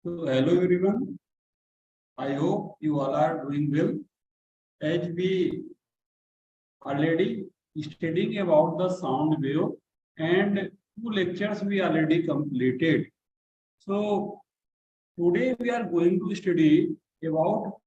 So, hello everyone. I hope you all are doing well. As we already studying about the sound wave and two lectures we already completed. So, today we are going to study about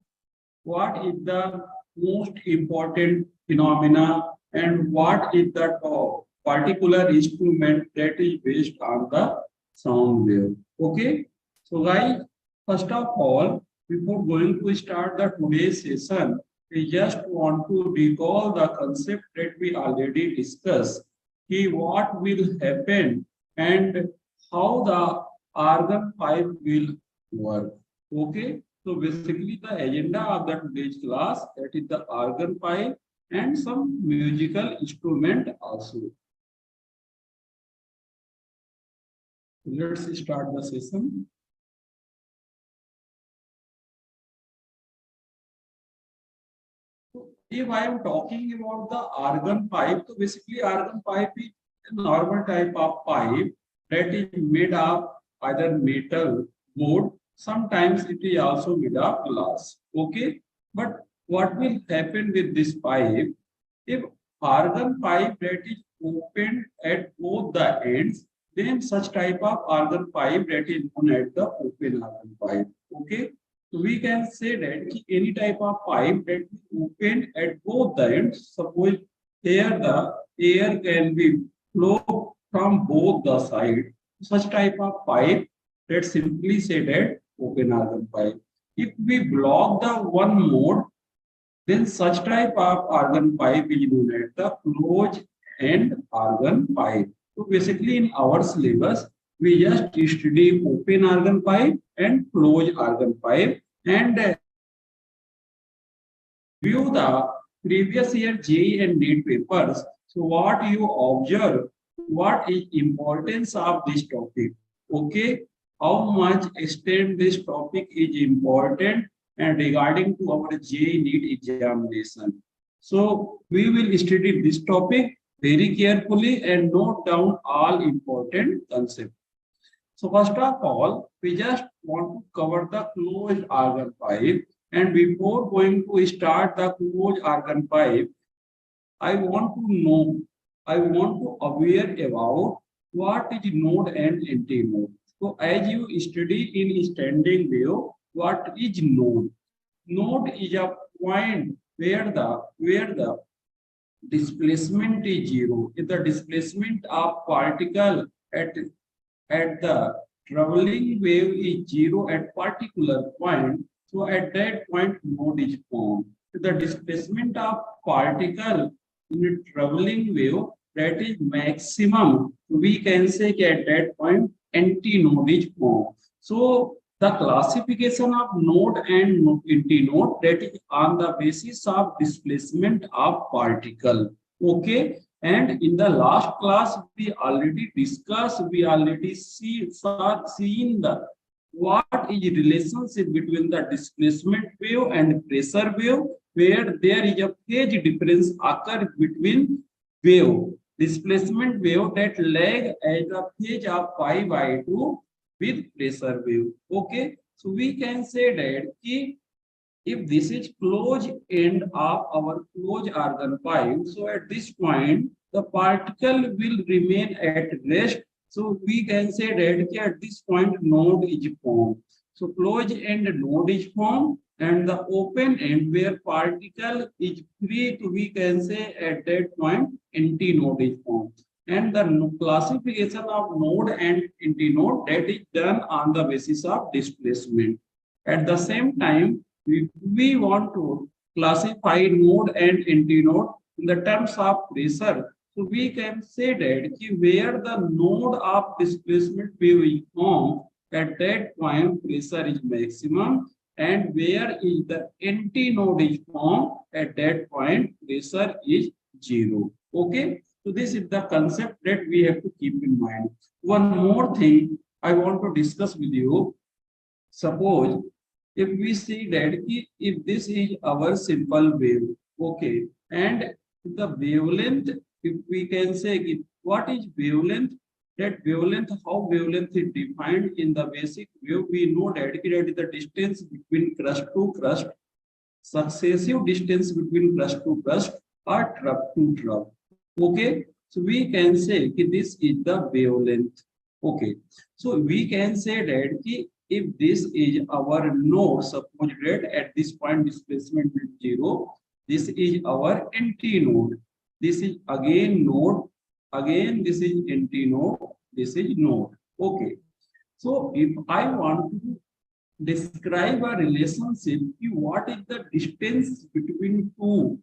what is the most important phenomena and what is the particular instrument that is based on the sound wave. Okay, so guys, first of all, before going to start the today's session, we just want to recall the concept that we already discussed. What will happen and how the organ pipe will work. Okay, so basically the agenda of the today's class, that is the organ pipe and some musical instrument also. Let's start the session. If I am talking about the organ pipe, so basically organ pipe is a normal type of pipe that is made of either metal, wood, sometimes it is also made of glass. Okay, but what will happen with this pipe if organ pipe that is opened at both the ends, then such type of organ pipe that is known as the open organ pipe. Okay, so we can say that any type of pipe that is opened at both the ends, suppose here the air can be flow from both the side. Such type of pipe, let's simply say that open organ pipe. If we block the one mode, then such type of organ pipe is known as the closed end organ pipe. So basically in our syllabus, we just study open organ pipe and closed organ pipe and view the previous year JEE and NEET papers. So what you observe, what is importance of this topic? Okay, how much extent this topic is important and regarding to our JEE NEET examination. So we will study this topic very carefully and note down all important concepts. So first of all, we just want to cover the closed organ pipe. And before going to start the closed organ pipe, I want to know, I want to aware about what is node and antinode. So as you study in standing wave, what is node? Node is a point where the displacement is zero. If the displacement of particle at the traveling wave is zero at particular point, so at that point node is formed. So the displacement of particle in a traveling wave that is maximum, we can say at that point antinode is formed. So the classification of node and antinode, that is on the basis of displacement of particle. Okay, and in the last class, we already discussed, we already seen the what is relationship between the displacement wave and pressure wave, where there is a phase difference occur between wave, displacement wave that lag as a phase of pi by 2 with pressure wave. Okay, so we can say that if this is closed end of our closed organ pipe, so at this point, the particle will remain at rest. So we can say that at this point, node is formed. So closed end node is formed and the open end where particle is free to, we can say at that point, antinode is formed. And the classification of node and antinode, that is done on the basis of displacement. At the same time, we want to classify node and antinode in the terms of pressure. So we can say that where the node of displacement wave is formed, at that point pressure is maximum, and where is the antinode is formed, at that point pressure is zero. Okay, so this is the concept that we have to keep in mind. One more thing I want to discuss with you. Suppose if we see that if this is our simple wave, okay, and the wavelength, if we can say what is wavelength, that wavelength, how wavelength is defined in the basic wave. We know that it is the distance between crust to crust, successive distance between crust to crust, or trough to trough. Okay, so we can say that this is the wavelength. Okay, so we can say that if this is our node, suppose that at this point displacement is 0, this is our NT node. This is again node, again this is NT node, this is node. Okay, so if I want to describe a relationship, what is the distance between two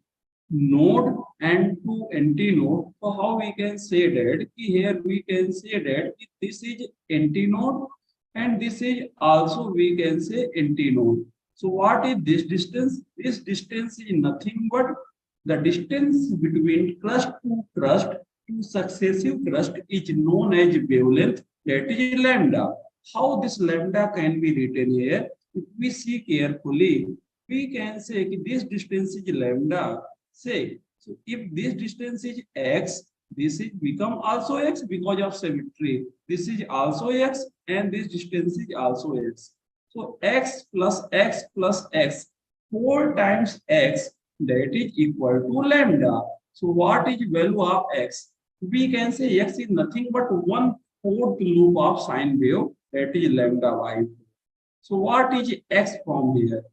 node and two NT node. So how we can say that? Here we can say that this is NT node and this is also we can say NT node. So what is this distance? This distance is nothing but the distance between crust to successive crust is known as wavelength, that is lambda. How this lambda can be written here? If we see carefully, we can say this distance is lambda. Say, so if this distance is x, this is become also x because of symmetry. This is also x and this distance is also x. So x plus x plus x, 4 times x, that is equal to lambda. So what is value of x? We can say x is nothing but 1/4 loop of sine wave, that is lambda by 4. So what is x from here?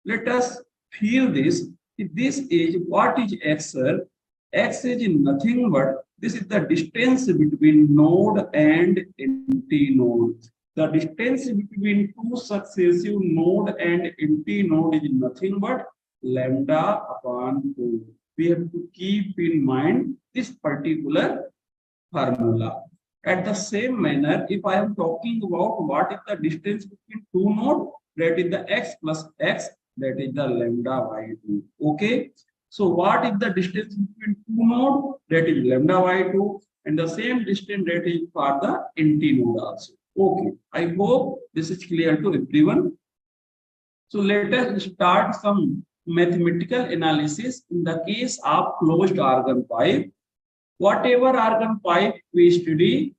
Let us feel this. This is what is x, sir? X is nothing but this is the distance between node and NT node. The distance between two successive node and NT node is nothing but lambda upon 2. We have to keep in mind this particular formula. At the same manner, if I am talking about what is the distance between two nodes, that is the x plus x, that is the lambda by 2. Okay. So what is the distance between two nodes? That is lambda by 2. And the same distance that is for the NT node also. Okay. I hope this is clear to everyone. So let us start some mathematical analysis in the case of closed organ pipe. Whatever organ pipe we study,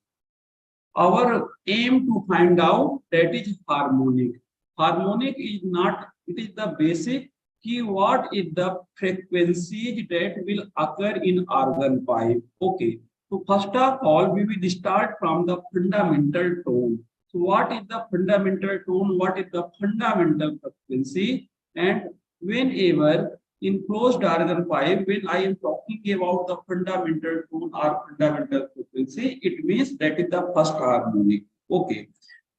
our aim to find out that is harmonic. Harmonic is not, it is the basic key. What is the frequency that will occur in organ pipe? Okay. So first of all, we will start from the fundamental tone. So what is the fundamental tone? What is the fundamental frequency? And whenever in closed organ pipe, when I am talking about the fundamental tone or fundamental frequency, it means that is the first harmonic. Okay.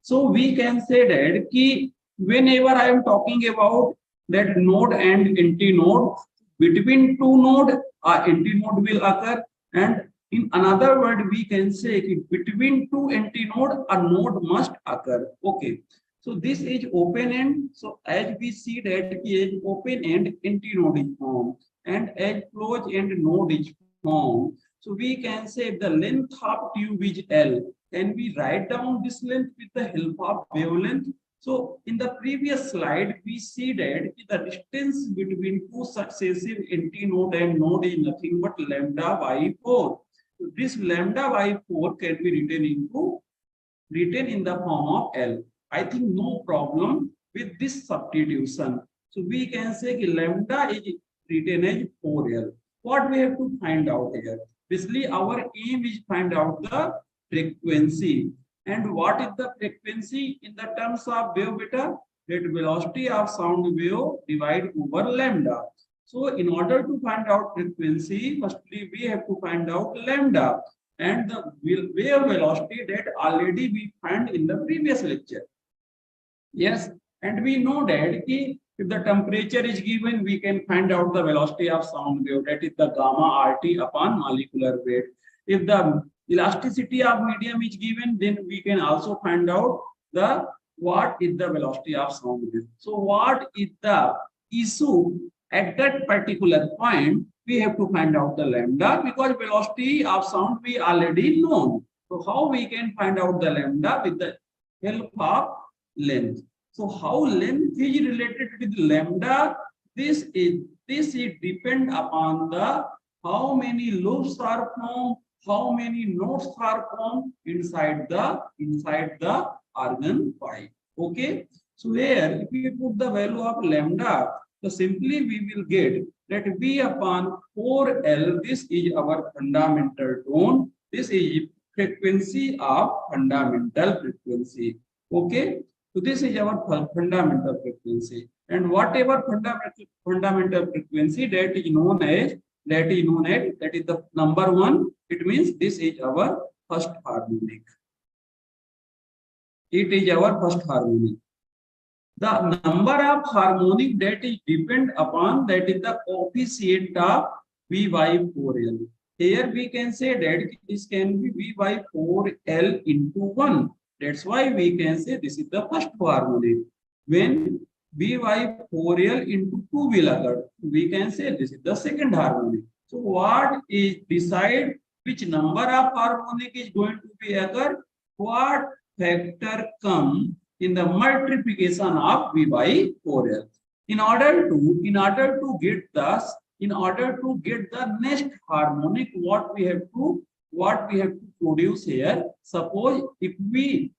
So we can say that key, whenever I am talking about that node and NT node, between two node, NT node will occur, and in another word, we can say between two NT node, a node must occur. Okay. So this is open end. So as we see that is open end, NT node is formed, and as closed end node is formed. So we can say the length of tube is L. Can we write down this length with the help of wavelength? So in the previous slide, we see that the distance between two successive NT node and node is nothing but lambda by 4. So this lambda by 4 can be written in the form of L. I think no problem with this substitution. So we can say that lambda is written as 4L. What we have to find out here? Basically, our aim is find out the frequency. And what is the frequency in the terms of wave beta? That velocity of sound wave divided over lambda. So in order to find out frequency, firstly we have to find out lambda and the wave velocity that already we find in the previous lecture. Yes, and we know that if the temperature is given, we can find out the velocity of sound wave, that is the gamma RT upon molecular weight. If the elasticity of medium is given, then we can also find out the what is the velocity of sound wave. So what is the issue at that particular point? We have to find out the lambda because velocity of sound we already know. So how we can find out the lambda? With the help of length. So how length is related with lambda? This is depend upon the how many loops are formed. how many notes are formed inside the organ 5. Okay. So here, if we put the value of lambda, so simply we will get that V upon 4L. This is our fundamental tone. This is frequency of fundamental frequency. Okay. So this is our fundamental frequency. And whatever fundamental frequency that is known as that is the number 1. It means this is our first harmonic. It is our first harmonic. The number of harmonic that is depend upon that is the coefficient of V by 4L. Here we can say that this can be V by 4L into 1. That's why we can say this is the first harmonic. When V by 4L into 2 will occur, we can say this is the second harmonic. So what is decide which number of harmonic is going to be occur? What factor come in the multiplication of V by 4L? In order to get the next harmonic, what we have to produce here. Suppose if we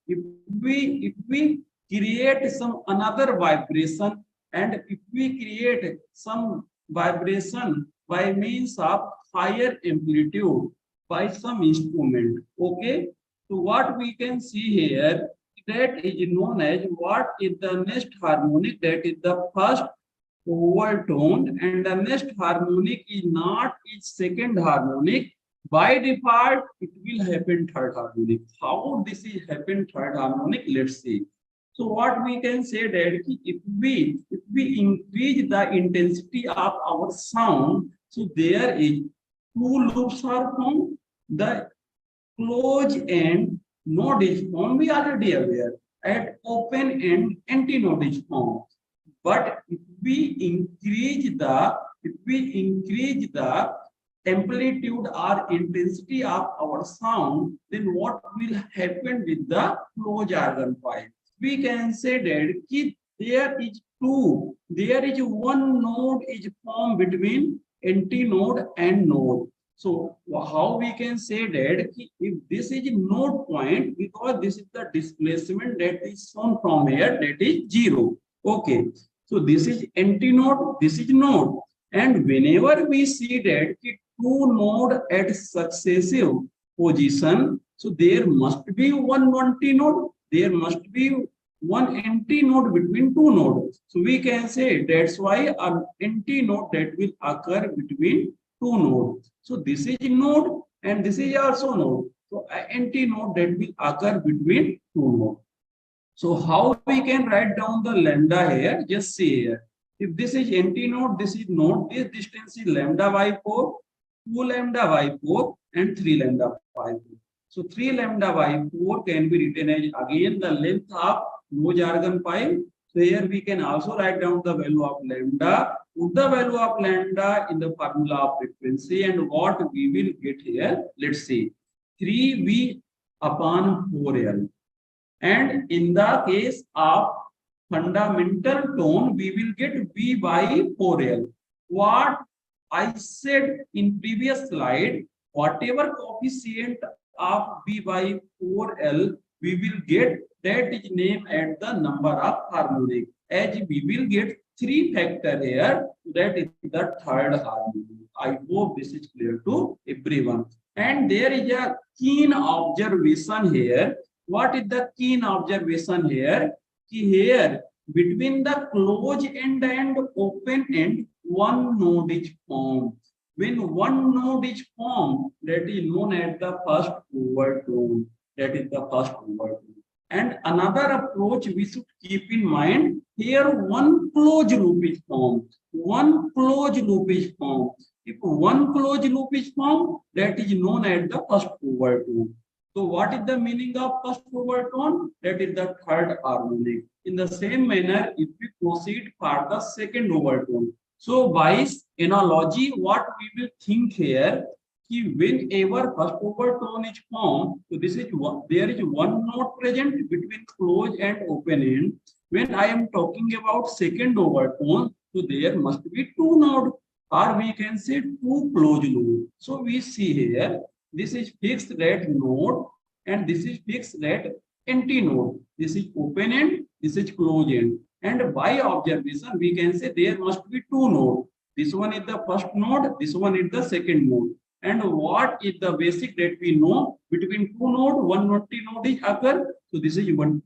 create some another vibration, and if we create some vibration by means of higher amplitude by some instrument. Okay. So what we can see here, that is known as what is the next harmonic, that is the first overtone, and the next harmonic is not its second harmonic. By default, it will happen third harmonic. How this is happen third harmonic? Let's see. So what we can say that if we increase the intensity of our sound, so there is 2 loops are formed. The close end node is formed. We already aware. At open end antinode is formed. But if we increase the amplitude or intensity of our sound, then what will happen with the closed organ 5? We can say that there is one node is formed between antinode and node. So how we can say that if this is node point, because this is the displacement that is shown from here, that is 0. Okay. So this is antinode, this is node. And whenever we see that 2 nodes at successive position, so there must be one antinode, there must be one antinode between 2 nodes. So we can say that's why an antinode that will occur between 2 nodes. So this is node and this is also node. So an antinode that will occur between 2 nodes. So how we can write down the lambda here? Just see here. If this is antinode, this is node, this distance is lambda by 4, 2 lambda by 4, and 3 lambda by 4. So 3 lambda by 4 can be written as again the length of closed organ 5. So here we can also write down the value of lambda. Put the value of lambda in the formula of frequency, and what we will get here? Let's see. 3V upon 4L. And in the case of fundamental tone, we will get V by 4L. What I said in previous slide, whatever coefficient of V by 4L we will get, that is named as the number of harmonic. As we will get 3 factor here, that is the third harmonic. I hope this is clear to everyone. And there is a keen observation here. What is the keen observation here? Here between the closed end and open end, one node is formed. When one node is formed, that is known as the first overtone. That is the first overtone. And another approach we should keep in mind, here one closed loop is formed. One closed loop is formed. If one closed loop is formed, that is known as the first overtone. So what is the meaning of first overtone? That is the third harmonic. In the same manner, if we proceed for the second overtone. So by analogy, what we will think here, whenever first overtone is formed, so this is one, there is one note present between closed and open end. When I am talking about second overtone, so there must be 2 nodes, or we can say 2 closed loops. So we see here this is fixed rate node, and this is fixed rate antinode. This is open end, this is close end. And by observation, we can say there must be two nodes. This one is the first node, this one is the second node. And what is the basic rate we know between two nodes? One antinode is occur. So this is one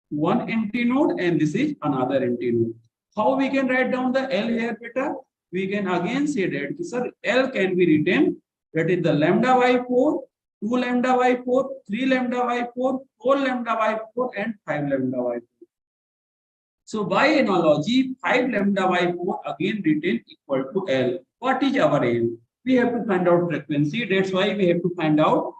antinode and this is another antinode. How we can write down the L here, beta? We can again say that, sir, L can be written, that is the lambda by 4, 2 lambda by 4, 3 lambda by 4, 4 lambda by 4, and 5 lambda by 4. So by analogy, 5 lambda by 4 again written equal to L. What is our L? We have to find out frequency. That's why we have to find out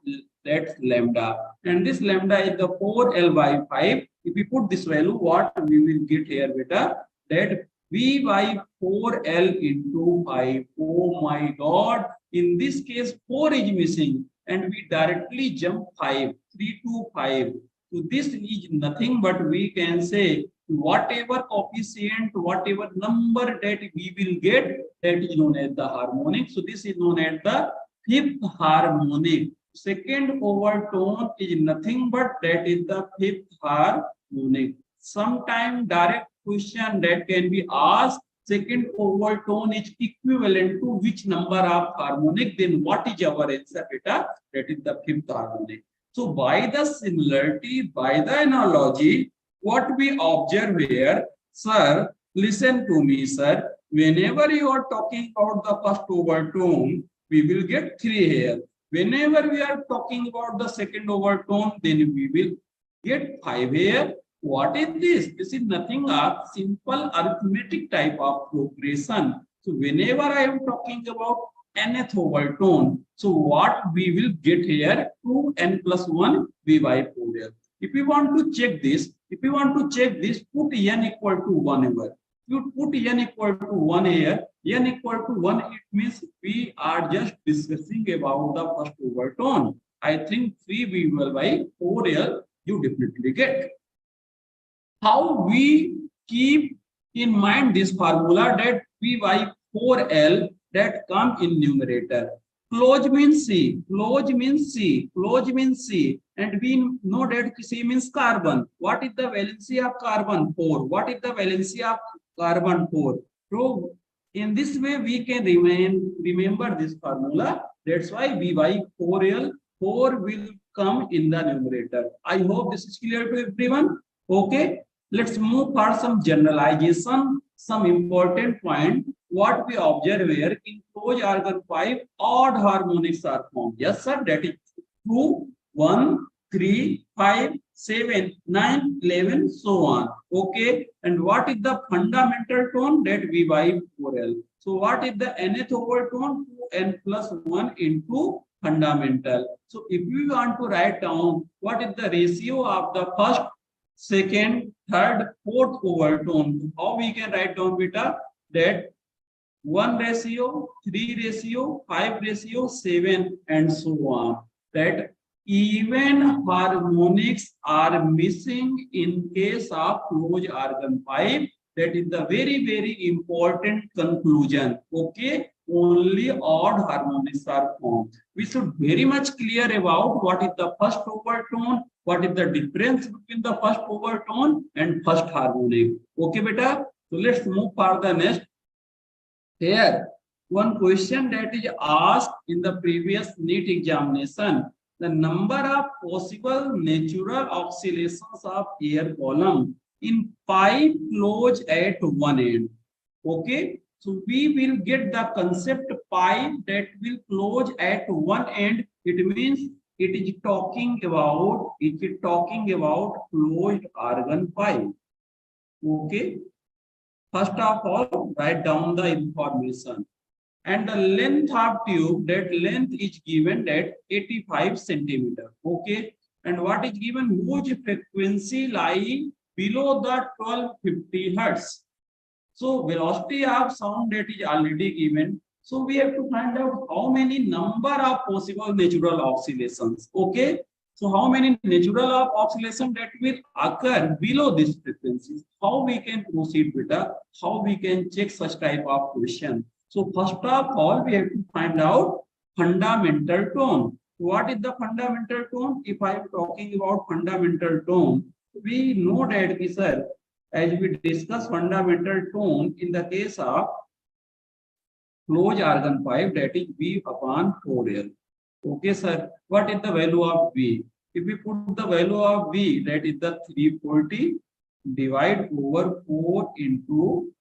that lambda. And this lambda is the 4L by 5. If we put this value, what we will get here, beta? That V by 4L into 5. Oh my God. In this case, 4 is missing. And we directly jump 5. 3 to 5. So this is nothing but we can say whatever coefficient, whatever number that we will get, that is known as the harmonic. So this is known as the fifth harmonic. Second overtone is nothing but that is the fifth harmonic. Sometime direct question that can be asked, second overtone is equivalent to which number of harmonic, then what is our answer, beta? That is the fifth harmonic. So by the similarity, by the analogy, what we observe here, sir, listen to me, sir. Whenever you are talking about the first overtone, we will get 3 here. Whenever we are talking about the second overtone, then we will get 5 here. What is this? This is nothing but simple arithmetic type of progression. So whenever I am talking about nth overtone, so what we will get here, 2n plus 1 v by 4l. If we want to check this, put n equal to 1 here. You put n equal to 1 here, n equal to 1, it means we are just discussing about the first overtone. I think 3v by 4l you definitely get. How we keep in mind this formula that v by 4l that come in numerator. Close means C, close means C, close means C, and we know that C means carbon. What is the valency of carbon? 4. What is the valency of carbon? 4. So in this way we can remember this formula. That's why V by 4L, 4 will come in the numerator. I hope this is clear to everyone. Okay, let's move for some generalization, some important point. What we observe here in closed organ 5, odd harmonics are formed. Yes, sir, that is 2, 1, 3, 5, 7, 9, 11, so on. Okay, and what is the fundamental tone? That V by 4L. So what is the nth overtone? 2n plus 1 into fundamental. So if we want to write down what is the ratio of the first, second, third, fourth overtone, how we can write down, beta? That 1 ratio, 3 ratio, 5 ratio, 7, and so on. That even harmonics are missing in case of closed organ 5. That is the very, very important conclusion. Okay, only odd harmonics are formed. We should very much clear about what is the first overtone, what is the difference between the first overtone and first harmonic. Okay, beta. So let's move for the next. Here, one question that is asked in the previous NEET examination, the number of possible natural oscillations of air column in pipe closed at one end. Okay, so we will get the concept pipe that will close at one end. It means it is talking about closed organ pipe. Okay. First of all, write down the information. And the length of tube, that length is given at 85 centimeter. Okay. And what is given? Whose frequency lying below the 1250 hertz. So velocity of sound that is already given. So we have to find out how many number of possible natural oscillations. Okay. So how many natural of oscillation that will occur below this frequency? How we can proceed with that? How we can check such type of question? So first of all, we have to find out fundamental tone. What is the fundamental tone? If I am talking about fundamental tone, we know that, sir, as we discuss fundamental tone in the case of closed organ pipe, that is V upon 4L. Okay, sir. What is the value of V? If we put the value of V, that is the 340 divide over 4 into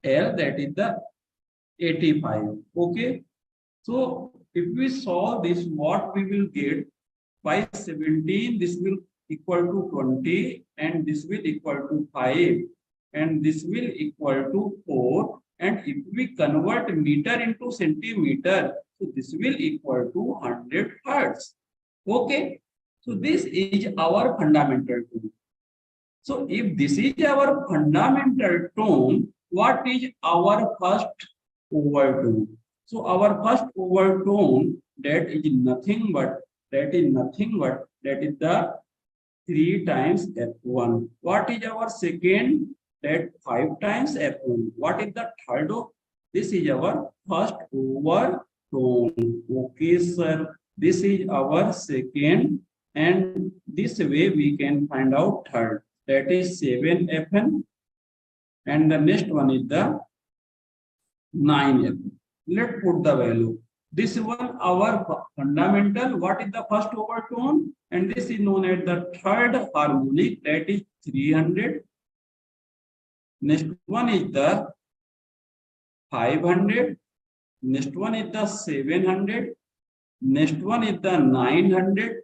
L, that is the 85. Okay. So if we solve this, what we will get? By 17, this will equal to 20, and this will equal to 5, and this will equal to 4. And if we convert meter into centimeter, so this will equal to 100 hertz. Okay. So this is our fundamental tone. So if this is our fundamental tone, what is our first overtone? So our first overtone, that is nothing but that is the 3 times F1. What is our second? That 5 times F1. What is the third? This is our first overtone. Okay, sir. This is our second, and this way we can find out third. That is 7 Fn, and the next one is the 9 Fn. Let's put the value. This one our fundamental. What is the first overtone? And this is known as the third harmonic, that is 300. Next one is the 500. Next one is the 700. Next one is the 900.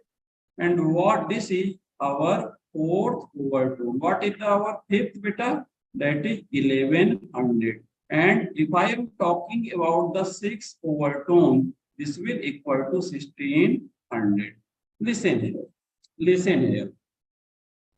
And what this is our fourth overtone. What is our fifth beta? That is 1100. And if I am talking about the sixth overtone, this will equal to 1600. Listen here. Listen here.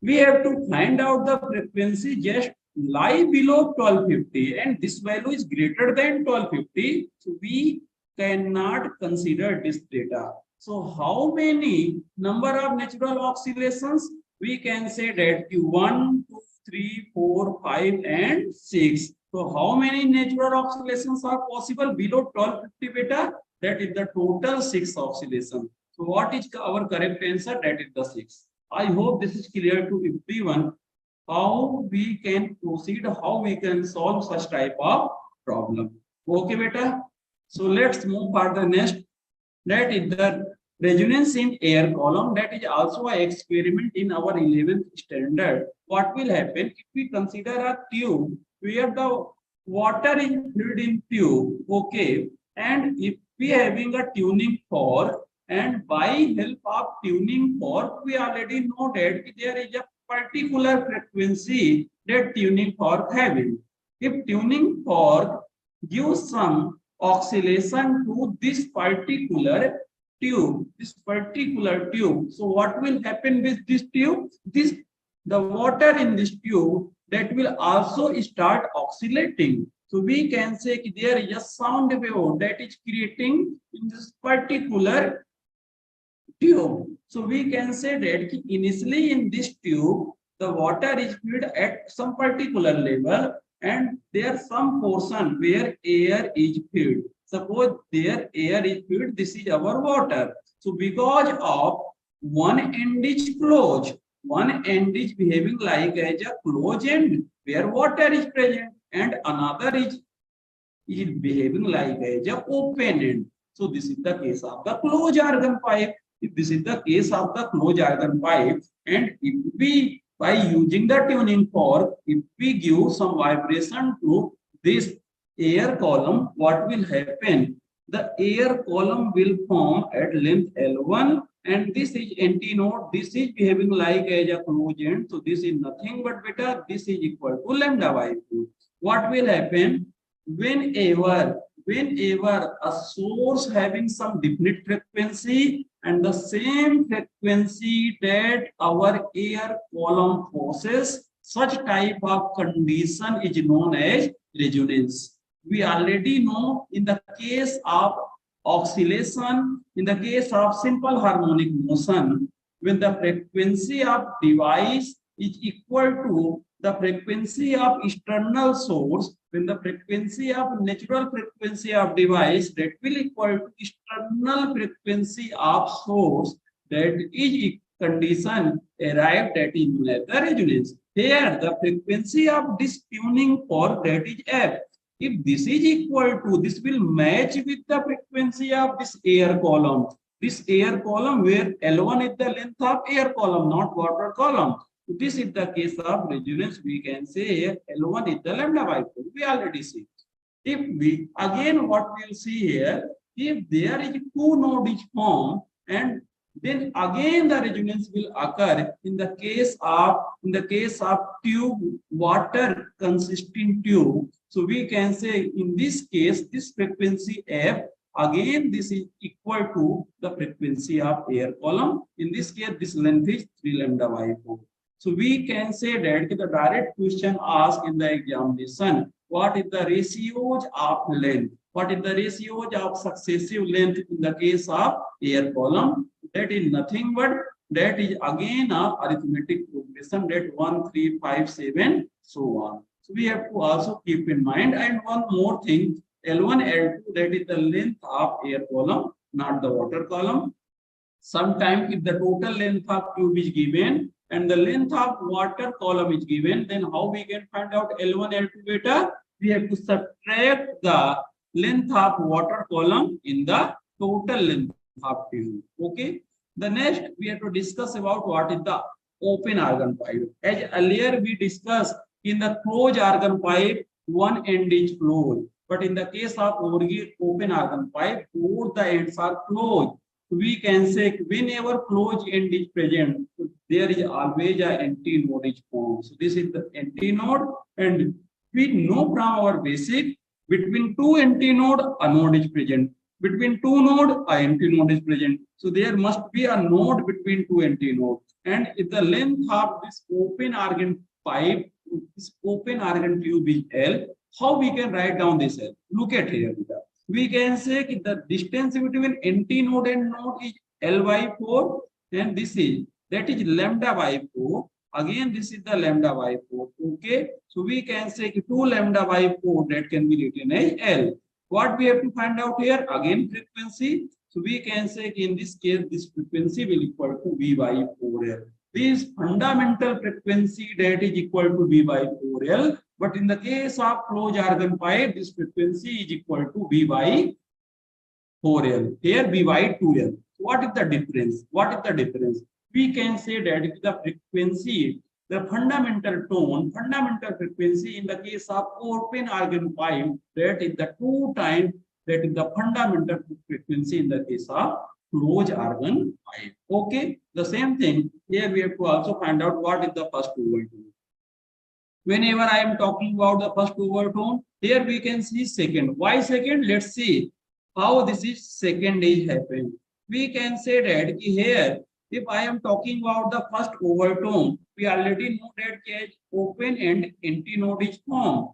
We have to find out the frequency just lie below 1250, and this value is greater than 1250. So we cannot consider this data. So how many number of natural oscillations? We can say that 1, 2, 3, 4, 5, and 6. So how many natural oscillations are possible below 1250 beta? That is the total 6 oscillations. So what is our correct answer? That is the 6. I hope this is clear to everyone. How we can proceed, how we can solve such type of problem. Okay, beta. So let's move further next. That is the resonance in air column. That is also an experiment in our 11th standard. What will happen if we consider a tube where the water is filled in tube, okay, and if we having a tuning fork, and by help of tuning fork, we already know that there is a particular frequency that tuning fork having. If tuning fork gives some oscillation to this particular tube, so what will happen with this tube? The water in this tube, that will also start oscillating. So we can say there is a sound wave that is creating in this particular tube. So we can say that initially in this tube, the water is filled at some particular level, and there some portion where air is filled. Suppose there air is filled, this is our water. So because of one end is closed, one end is behaving like as a closed end where water is present, and another is behaving like as a open end. So this is the case of the closed organ pipe. If this is the case of the closed organ pipe, and if we, by using the tuning fork, if we give some vibration to this air column, what will happen? The air column will form at length L1, and this is antinode. This is behaving like as a closed end. So this is nothing but beta. This is equal to lambda by 2. What will happen? Whenever a source having some definite frequency and the same frequency that our air column possesses, such type of condition is known as resonance. We already know in the case of oscillation, in the case of simple harmonic motion, when the frequency of device is equal to the frequency of external source, when the frequency of natural frequency of device that will equal to external frequency of source, that is condition arrived at is known as the resonance. Here the frequency of this tuning fork, that is F. If this is equal to, this will match with the frequency of this air column. This air column where L1 is the length of air column, not water column. This is the case of resonance. We can say L1 is the lambda by 4. We already see. If we again what we'll see here, if there is two node is formed, and then again the resonance will occur in the case of tube, water consisting tube. So we can say in this case, this frequency F, again this is equal to the frequency of air column. In this case, this length is 3 lambda by 4. So we can say that the direct question asked in the examination, what is the ratios of length? What is the ratios of successive length in the case of air column? That is nothing but that is again a arithmetic progression, that 1, 3, 5, 7, so on. So we have to also keep in mind. And one more thing, L1, L2, that is the length of air column, not the water column. Sometimes if the total length of tube is given and the length of water column is given, then how we can find out L1, L2 beta? We have to subtract the length of water column in the total length of tube. Okay. The next we have to discuss about what is the open argon pipe. As earlier we discussed, in the closed argon pipe, one end is closed. But in the case of open argon pipe, both the ends are closed. We can say whenever closed end is present, there is always an empty node is formed. So this is the empty node, and we know from our basic, between two empty node, a node is present. Between two node, a empty node is present. So there must be a node between two empty nodes. And if the length of this open argon pipe, this open argon tube is L, how we can write down this L? Look at here. We can say the distance between empty node and node is L by 4, and this is, that is lambda by 4. Again, this is the lambda by 4. Okay. So we can say 2 lambda by 4, that can be written as L. What we have to find out here? Again, frequency. So we can say in this case, this frequency will equal to V by 4L. This fundamental frequency that is equal to V by 4L. But in the case of closed argon pipe, this frequency is equal to V by 4L. Here V by 2L. What is the difference? What is the difference? We can say that the frequency, the fundamental tone, fundamental frequency in the case of open argon pipe, that is the 2 times that is the fundamental frequency in the case of closed argon pipe. Okay. The same thing here we have to also find out what is the first overtone. Whenever I am talking about the first overtone, here we can see second. Why second? Let's see how this is second is happening. We can say that here, if I am talking about the first overtone, we already know that open and empty node is formed.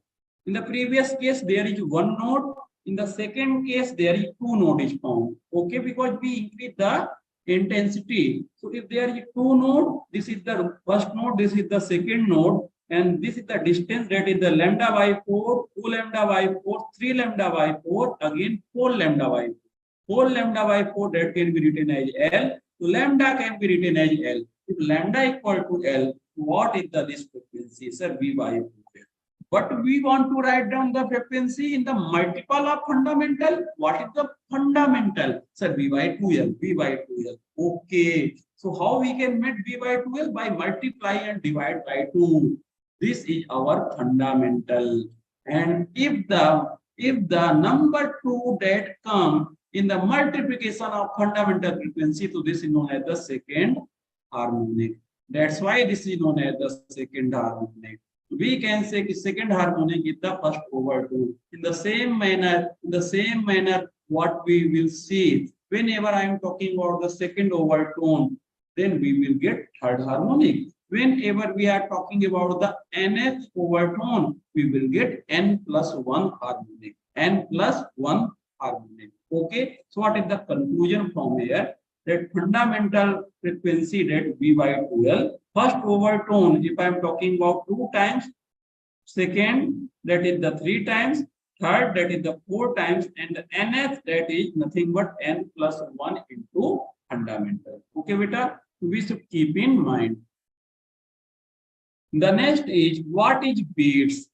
In the previous case, there is one node. In the second case, there is two nodes is formed. Okay, because we increase the intensity. So if there is two nodes, this is the first node, this is the second node, and this is the distance, that is the lambda by 4, 2 lambda by 4, 3 lambda by 4, again 4 lambda by 4. 4 lambda by 4, that can be written as L. So lambda can be written as L. If lambda equal to L, what is the this frequency? Sir, V by 4L. But we want to write down the frequency in the multiple of fundamental. What is the fundamental? Sir, V by 2L. V by 2L. Okay. So how we can make V by 2L? By multiply and divide by 2. This is our fundamental. And if the number 2 that come in the multiplication of fundamental frequency, so this is known as the second harmonic. That's why this is known as the second harmonic. We can say the second harmonic is the first overtone. In the same manner, what we will see whenever I am talking about the second overtone, then we will get third harmonic. Whenever we are talking about the nth overtone, we will get n plus 1 harmonic. N plus 1 harmonic. Okay. So what is the conclusion from here? that fundamental frequency that V by 12. First overtone, if I am talking about 2 times, second, that is the 3 times, third, that is the 4 times, and the nth, that is nothing but n plus 1 into fundamental. Okay, beta? We should keep in mind. The next is, what is beats?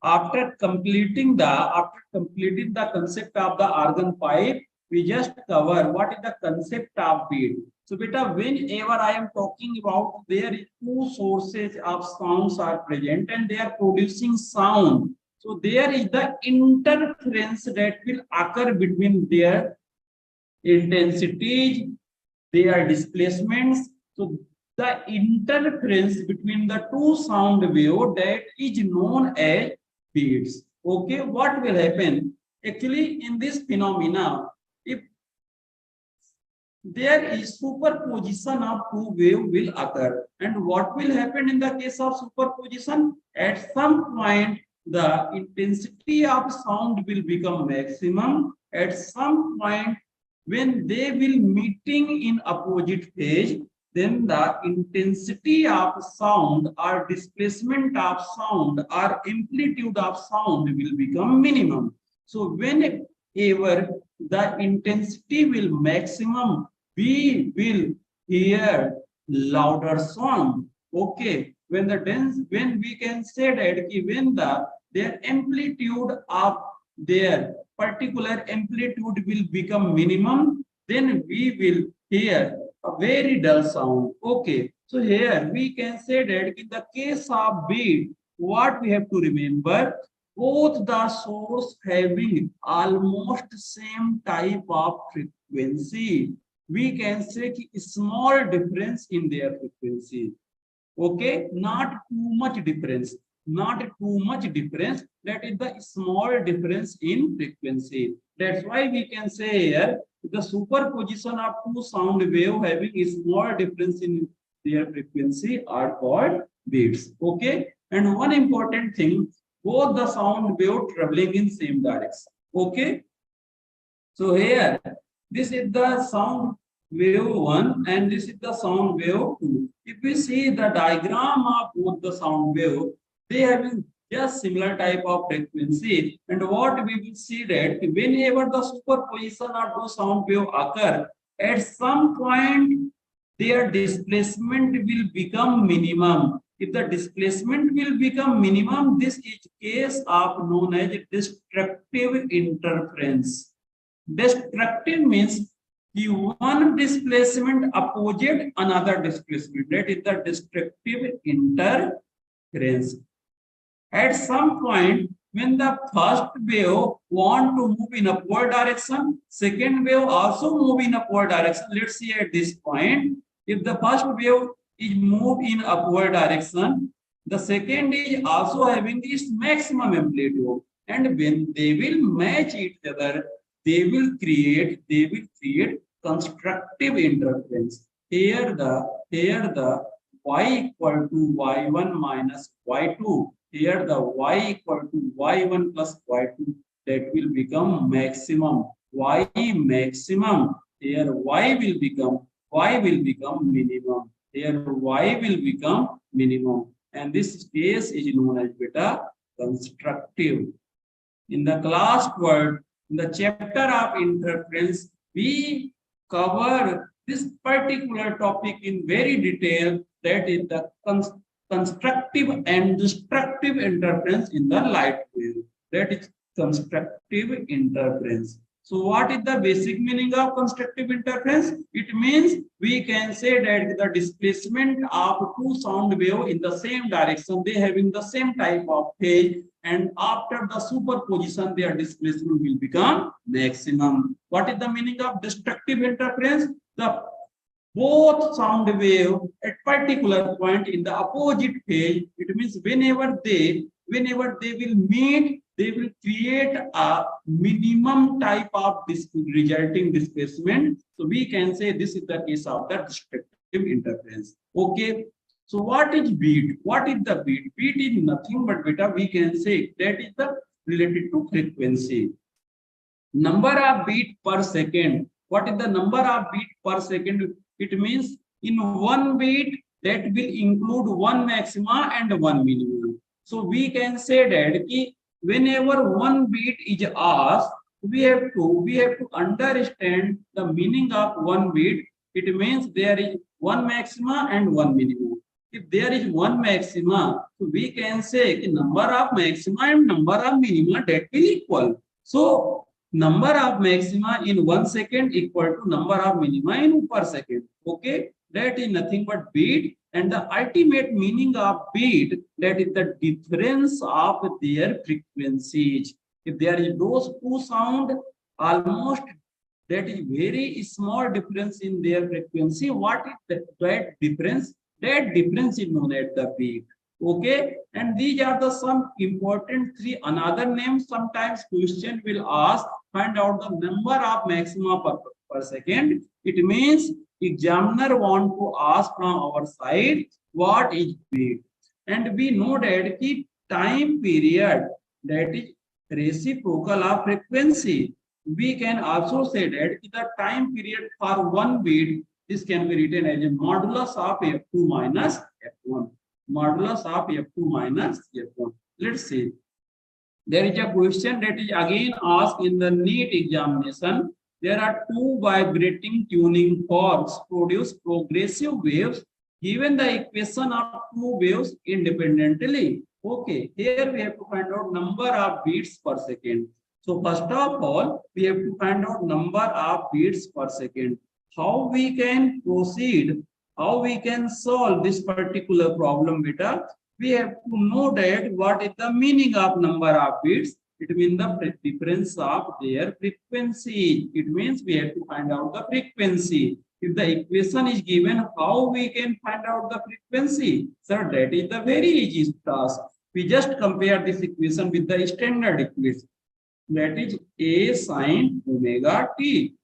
After completing the concept of the organ pipe, we just cover what is the concept of beat. So beta, whenever I am talking about there is 2 sources of sounds are present and they are producing sound. So there is the interference that will occur between their intensities, their displacements. So the interference between the 2 sound wave, that is known as beats. Okay, what will happen? Actually, in this phenomena, if there is superposition of 2 wave will occur, and what will happen in the case of superposition? At some point, the intensity of sound will become maximum. At some point, when they will meeting in opposite phase, then the intensity of sound or displacement of sound or amplitude of sound will become minimum. So whenever the intensity will maximum, we will hear louder sound. Okay, when we can say that when their amplitude of their particular amplitude will become minimum, then we will hear a very dull sound. Okay, so here we can say that in the case of beat, what we have to remember, both the source having almost same type of frequency. We can say a small difference in their frequency. Okay, not too much difference. Not too much difference. That is the small difference in frequency. That's why we can say here the superposition of 2 sound wave having a small difference in their frequency are called beats. Okay, and one important thing, both the sound wave traveling in same direction. Okay, so here this is the sound wave 1 and this is the sound wave 2. If we see the diagram of both the sound wave, they have just similar type of frequency, and what we will see that whenever the superposition of those sound wave occur, at some point their displacement will become minimum. If the displacement will become minimum, this is case of known as destructive interference. Destructive means one displacement opposite another displacement. That is the destructive interference. At some point, when the first wave want to move in upward direction, second wave also move in upward direction. Let's see at this point, if the first wave is moved in upward direction, the second is also having this maximum amplitude, and when they will match each other, they will create constructive interference. Here the y equal to y1 minus y2. Here the y equal to y1 plus y2, that will become maximum. Y maximum. Here y will become minimum. Here y will become minimum. And this case is known as beta constructive. In the class word, in the chapter of interference, we cover this particular topic in very detail, that is the constructive and destructive interference in the light wave. That is constructive interference. So what is the basic meaning of constructive interference? It means we can say that the displacement of 2 sound wave in the same direction, they having the same type of phase, and after the superposition their displacement will become maximum. What is the meaning of destructive interference? The both sound wave at particular point in the opposite phase, it means whenever they will meet, they will create a minimum type of resulting displacement. So we can say this is the case of the destructive interference. Okay, so what is beat? What is the beat? Beat is nothing but beta, we can say that is the related to frequency. Number of beat per second What is the number of beat per second? It means in one beat that will include one maxima and one minima. So we can say that whenever one beat is asked, we have to understand the meaning of one beat. It means there is one maxima and one minima. If there is one maxima, so we can say the number of maxima and number of minima that will equal. So number of maxima in 1 second equal to number of minima in per second. Okay, that is nothing but beat, and the ultimate meaning of beat, that is the difference of their frequencies. If there is those two sound almost, that is very small difference in their frequency. What is that difference? That difference is known as the beat. Okay, and these are the some important three. Another name sometimes question will ask, find out the number of maxima per second. It means examiner want to ask from our side what is beat, and we know that the time period, that is reciprocal of frequency. We can also say that the time period for one beat, this can be written as a modulus of f2 minus f1. Modulus of f2 minus f1. Let's see. There is a question that is again asked in the NEET examination. There are two vibrating tuning forks produce progressive waves given the equation of two waves independently. Okay, here we have to find out number of beats per second. So first of all, we have to find out number of beats per second. How we can proceed, how we can solve this particular problem, beta? We have to know that what is the meaning of number of beats. It means the difference of their frequency. It means we have to find out the frequency. If the equation is given, how we can find out the frequency? Sir, that is the very easy task. We just compare this equation with the standard equation. That is A sine omega t.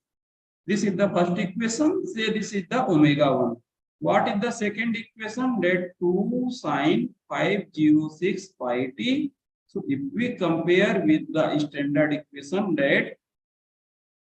This is the first equation. Say this is the omega 1. What is the second equation? That 2 sine 506 pi t. So if we compare with the standard equation, that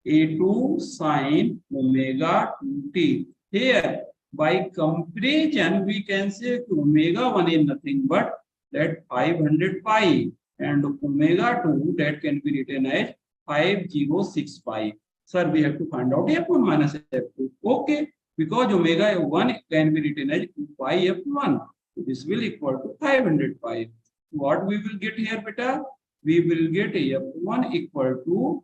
A2 sine omega 2t. Here, by comparison, we can say omega 1 is nothing but that 500 pi, and omega 2 that can be written as 506 pi. Sir, we have to find out f1 minus f2. Okay, because omega 1 can be written as 2 pi f1. So this will equal to 500 pi. What we will get here, beta? We will get f1 equal to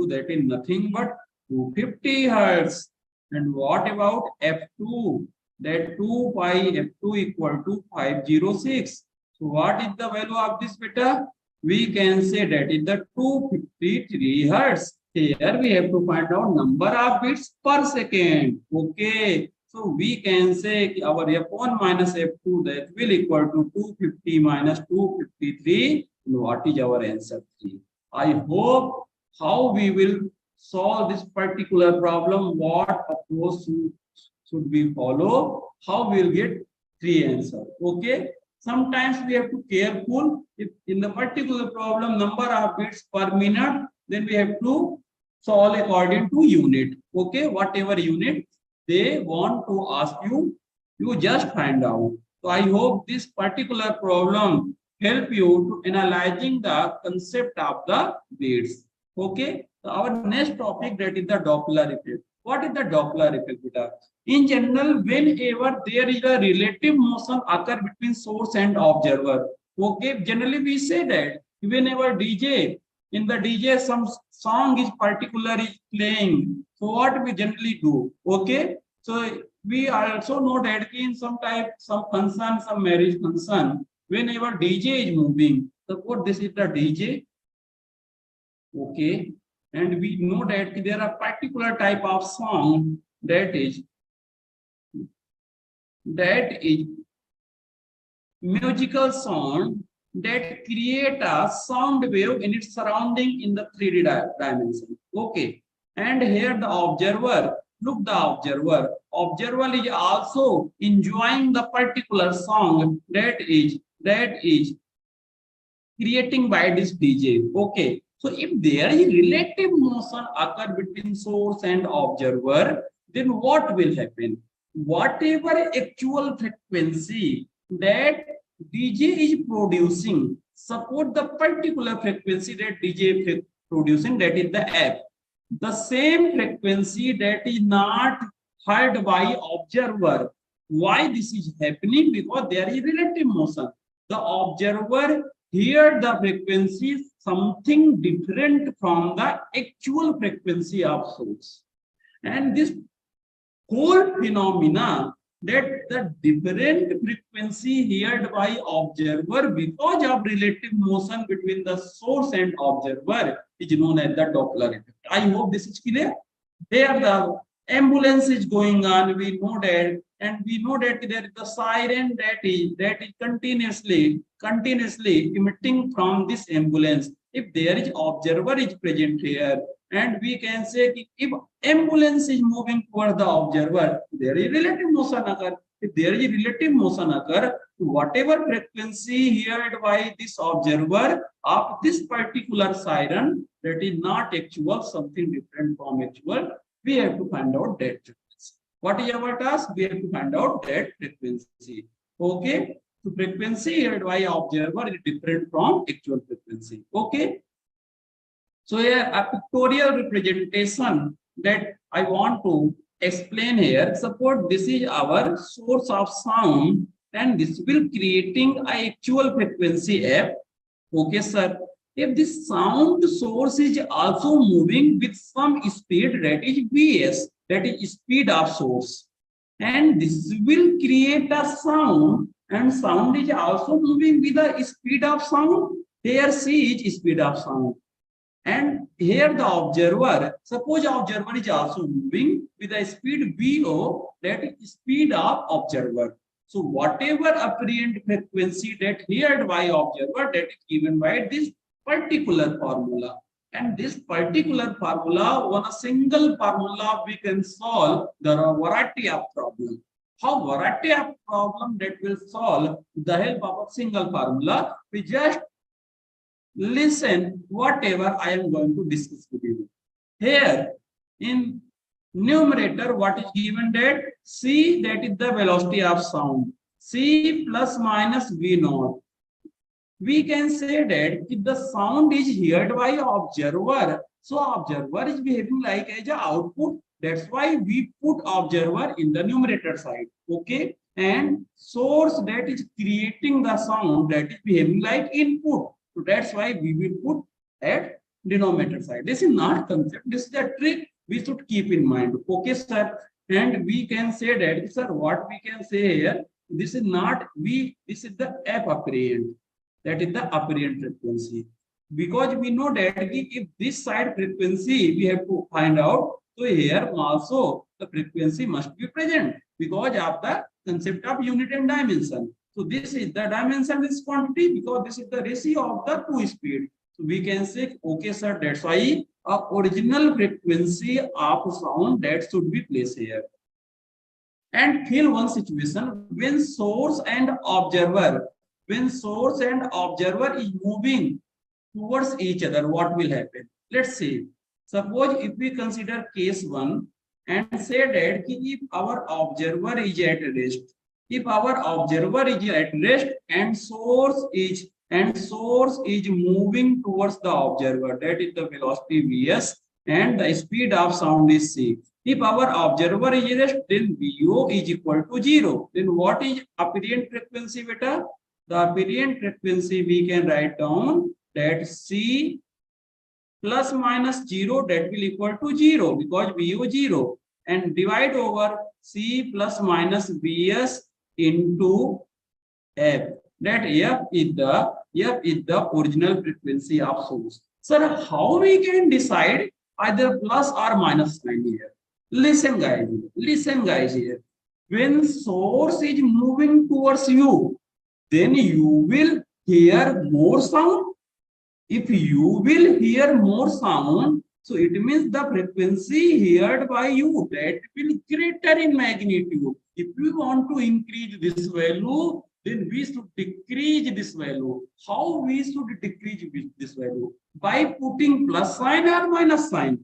that is nothing but 250 hertz. And what about f2? That 2 pi f2 equal to 506. So what is the value of this, beta? We can say that is the 253 hertz. Here we have to find out number of bits per second. Okay. So we can say our f1 minus f2 that will equal to 250 minus 253. And what is our answer? 3. I hope how we will solve this particular problem, what approach should we follow, how we will get 3 answers. Okay. Sometimes we have to be careful. If in the particular problem number of bits per minute, then we have to solve according to unit. Okay, whatever unit they want to ask you, you just find out. So I hope this particular problem help you to analyzing the concept of the beats. Okay, so our next topic, that is the Doppler effect. What is the Doppler effect, beta? In general, whenever there is a relative motion occur between source and observer, okay, generally we say that whenever in the DJ some song is particularly playing, so what we generally do, okay, so we also know that in some function, some marriage function, whenever DJ is moving, suppose this is the DJ, okay, and we know that there are particular type of song that is musical sound that create a sound wave in its surrounding in the 3D dimension. Okay, and here the observer, look, the observer is also enjoying the particular song that is creating by this DJ. Okay, So if there is relative motion occur between source and observer, then what will happen? Whatever actual frequency that DJ is producing, support the particular frequency that DJ is producing, that is the F. The same frequency that is not heard by observer. Why this is happening? Because there is relative motion. The observer hear the frequency something different from the actual frequency of source. And this whole phenomena, that the different frequency heard by observer because of relative motion between the source and observer, is known as the Doppler effect. I hope this is clear. There the ambulance is going on, we know that, and we know that there is the siren that is continuously emitting from this ambulance. If there is observer is present here, and we can say if ambulance is moving towards the observer, there is relative motion occur. If there is relative motion occur, whatever frequency heard by this observer of this particular siren, that is not actual, something different from actual, we have to find out that frequency. What is our task? We have to find out that frequency. Okay. So frequency heard by observer is different from actual frequency. Okay. So here a pictorial representation that I want to explain here. Suppose this is our source of sound, and this will creating an actual frequency F. Okay, sir. If this sound source is also moving with some speed, that is Vs, that is speed of source, and this will create a sound, and sound is also moving with the speed of sound. Here C is speed of sound. And here the observer, suppose observer is also moving with a speed VO, that is speed of observer. So whatever apparent frequency that heard by observer, that is given by this particular formula. And this particular formula, on a single formula, we can solve the variety of problems. How variety of problem that will solve with the help of a single formula? We just listen whatever I am going to discuss with you. Here in numerator, what is given, that C, that is the velocity of sound, C plus minus V naught. We can say that if the sound is heard by observer, so observer is behaving like as a output. That's why we put observer in the numerator side. Okay. And source that is creating the sound, that is behaving like input. So that's why we will put at denominator side. This is not concept. This is a trick we should keep in mind. Okay, sir. And we can say that, sir, what we can say here, this is not V, this is the F apparent. That is the apparent frequency. Because we know that if this side frequency we have to find out, so here also the frequency must be present because of the concept of unit and dimension. So this is the dimension is quantity because this is the ratio of the two speed. So we can say, okay, sir, that's why original frequency of sound that should be placed here. And feel one situation when source and observer is moving towards each other, what will happen? Let's see. Suppose if we consider case 1 and say that if our observer is at rest, and source is moving towards the observer, that is the velocity Vs, and the speed of sound is C. If our observer is at rest, then Vo is equal to 0. Then what is apparent frequency, beta? The apparent frequency we can write down that C plus minus 0, that will equal to 0 because Vo 0, and divide over C plus minus Vs into F. That F is the original frequency of source. Sir, how we can decide either plus or minus sign here? Listen guys here. When source is moving towards you, then you will hear more sound. If you will hear more sound, so it means the frequency heard by you, that will greater in magnitude. If we want to increase this value, then we should decrease this value. How we should decrease this value? by putting plus sign or minus sign.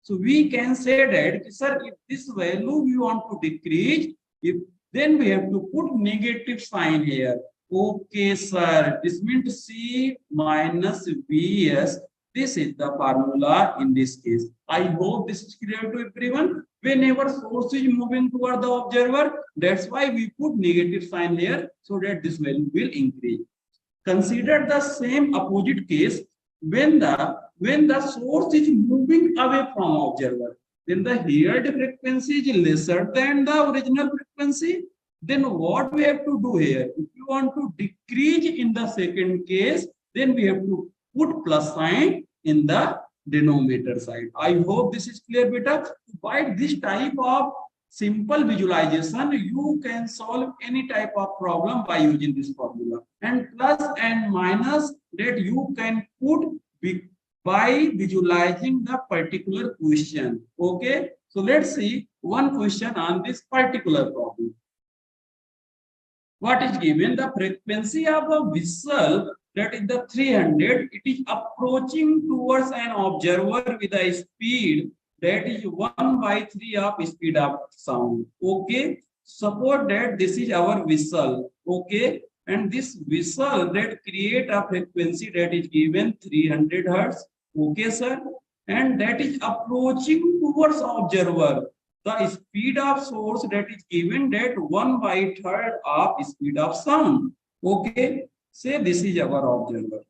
So we can say that, sir, if this value we want to decrease, if then we have to put negative sign here. Okay, sir. This means C minus Vs. This is the formula in this case. I hope this is clear to everyone. Whenever source is moving toward the observer, that's why we put negative sign here so that this value will increase. Consider the same opposite case when the source is moving away from observer. Then the heard frequency is lesser than the original frequency. Then what we have to do here? If you want to decrease in the second case, then we have to put plus sign in the denominator side. I hope this is clear, beta. By this type of simple visualization, you can solve any type of problem by using this formula. And plus and minus that you can put by visualizing the particular question. Okay, so let's see one question on this particular problem. What is given? The frequency of a whistle, that is the 300, it is approaching towards an observer with a speed that is 1/3 of speed of sound. Okay, suppose that this is our whistle. Okay, and this whistle that create a frequency that is given 300 hertz. Okay, sir, and that is approaching towards observer. The speed of source that is given that 1/3 of speed of sound. Okay, say this is our observer.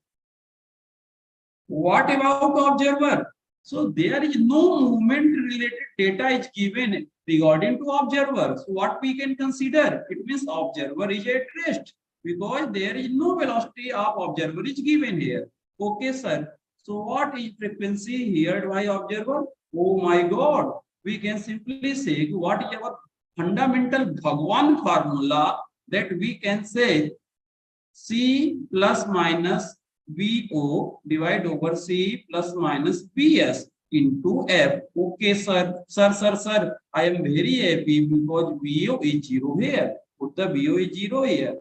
What about observer? So there is no movement related data is given regarding to observer. So what we can consider? It means observer is at rest because there is no velocity of observer is given here. Okay, sir. So what is frequency heard by observer? Oh my God. We can simply say what is our fundamental Bhagwan formula, that we can say C plus minus VO divide over C plus minus VS into F. Okay, sir. Sir. I am very happy because VO is 0 here. Put the VO is 0 here.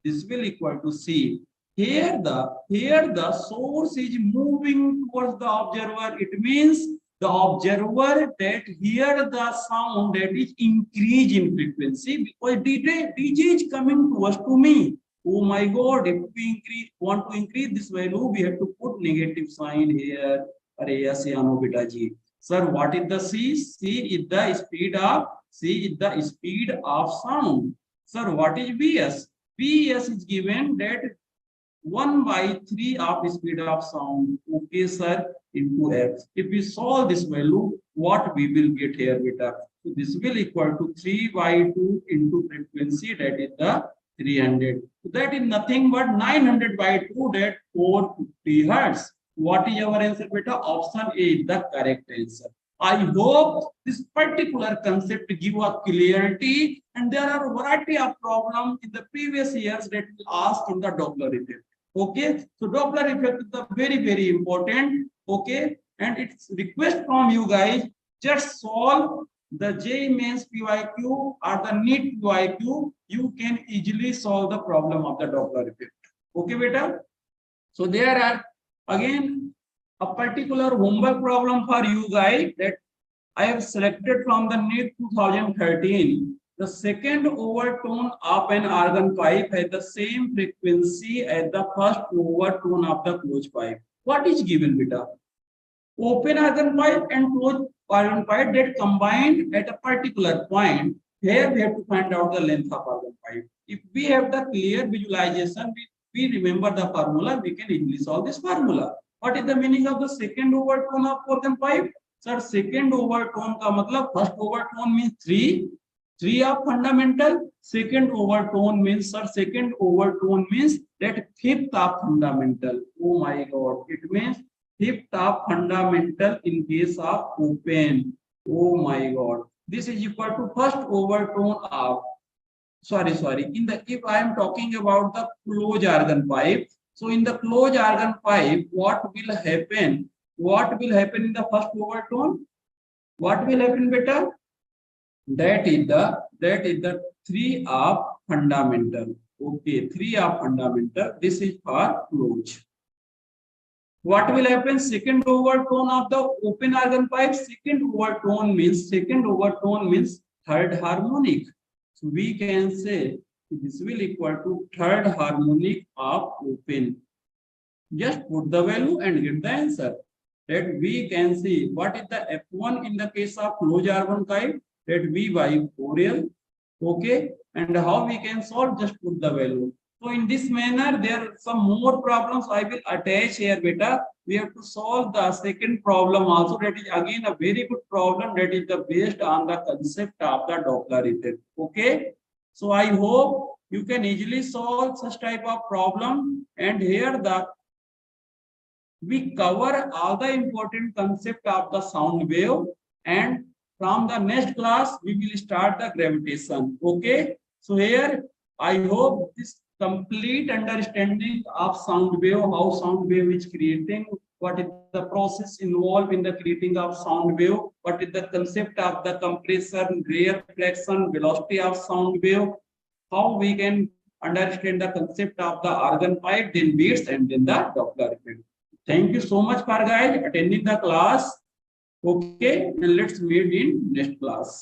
This will equal to C. Here the source is moving towards the observer. It means the observer that hear the sound that is increase in frequency because DJ is coming towards to me. Oh my God, if we want to increase this value, we have to put negative sign here. Beta G. Sir, what is the C? C is the speed of sound. Sir, what is Vs? Vs is given that 1/3 of speed of sound. Okay, sir, into F. If we solve this value, what we will get here, beta? So this will equal to 3/2 into frequency, that is the 300. So that is nothing but 900/2, that 450 hertz. What is our answer, beta? Option A is the correct answer. I hope this particular concept give a clarity, and there are a variety of problems in the previous years that will ask in the Doppler effect. Okay, so Doppler effect is the very important. Okay, and it's request from you guys, just solve the JEE Mains PYQ or the NEET PYQ. You can easily solve the problem of the Doppler effect. Okay, beta. So there are again a particular homework problem for you guys that I have selected from the NEET 2013. The second overtone of an organ pipe has the same frequency as the first overtone of the closed pipe. What is given, beta? Open organ pipe and closed organ pipe that combined at a particular point. Here we have to find out the length of organ pipe. If we have the clear visualization, we remember the formula, we can easily solve this formula. What is the meaning of the second overtone of organ pipe? Sir, second overtone का मतलब first overtone means 3 of fundamental. Second overtone means, sir, second overtone means that fifth of fundamental. Oh my God, it means fifth of fundamental in case of open. Oh my God, this is equal to first overtone of, sorry, in the, if I am talking about the closed organ pipe, so in the closed organ pipe, what will happen? What will happen in the first overtone? What will happen, beta? That is the 3 of fundamental. Okay, 3 of fundamental. This is for close. What will happen? Second overtone of the open organ pipe. Second overtone means third harmonic. So we can say this will equal to third harmonic of open. Just put the value and get the answer. That we can see what is the F1 in the case of closed organ pipe. That V by 4L. Okay, and how we can solve? Just put the value. So in this manner, there are some more problems I will attach here, beta. We have to solve the second problem also. That is again a very good problem. That is the based on the concept of the Doppler effect. Okay. So I hope you can easily solve such type of problem. And here we cover all the important concept of the sound wave, and from the next class we will start the gravitation. Okay, so here I hope this complete understanding of sound wave, how sound wave is creating, what is the process involved in the creating of sound wave, what is the concept of the compression, reflection, velocity of sound wave, how we can understand the concept of the organ pipe, then beats, and then the Doppler effect. Thank you so much for guys attending the class. Okay, and let's meet in next class.